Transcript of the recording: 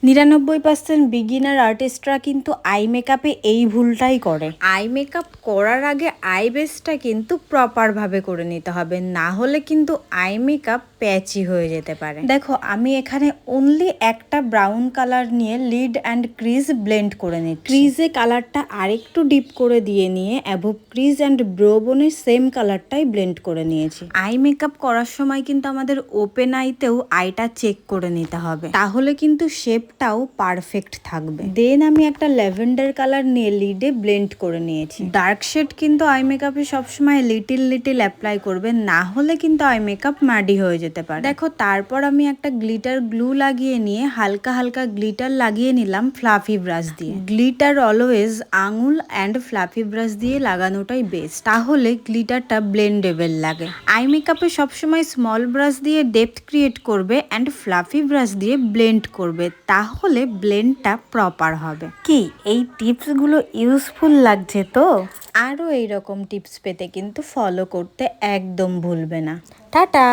99% beginner আর্টিস্টরা কিন্তু I মেকআপে এই ভুলটাই করে। আই মেকআপ করার আগে আই বেসটা কিন্তু প্রপারভাবে করে নিতে হবে, না হলে কিন্তু আই মেকআপ প্যাচি হয়ে যেতে পারে। দেখো আমি এখানে অনলি একটা ব্রাউন কালার নিয়ে লিড অ্যান্ড ক্রিজ ব্লেন্ড করে নিচ্ছি। ক্রিজে কালারটা আরেকটু ডিপ করে দিয়ে নিয়ে অ্যাভব ক্রিজ অ্যান্ড ব্রোবনের সেম কালারটাই ব্লেন্ড করে নিয়েছি। আই মেকআপ করার সময় কিন্তু আমাদের ওপেন আইতেও আইটা চেক করে নিতে হবে, তাহলে কিন্তু শেপটাও পারফেক্ট থাকবে। দেন আমি একটা ল্যাভেন্ডার কালার নিয়ে লিডে ব্লেন্ড করে নিয়েছি। ডার্ক শেড কিন্তু আই মেকআপে সবসময় লিটিল লিটিল অ্যাপ্লাই করবে, না হলে কিন্তু আই মেকআপ মাডি হয়ে যেতে পারে। দেখো তারপর আমি একটা গ্লিটার গ্লু লাগিয়ে নিয়ে হালকা হালকা গ্লিটার লাগিয়ে নিলাম ফ্লাফি ব্রাশ দিয়ে। গ্লিটার অলওয়েজ আঙুল অ্যান্ড ফ্লাফি ব্রাশ দিয়ে লাগানোটাই বেস্ট, তাহলে গ্লিটারটা ব্লেন্ডেবল লাগে। আই মেকআপে সবসময় স্মল ব্রাশ দিয়ে ডেপথ ক্রিয়েট করবে অ্যান্ড ফ্লাফি ব্রাশ দিয়ে ব্লেন্ড করবে, তাহলে ব্লেন্ডটা প্রপার হবে। কি এই টিপসগুলো ইউজফুল লাগছে তো? আরও এইরকম টিপস পেতে কিন্তু ফলো করতে একদম ভুলবে না। টাটা।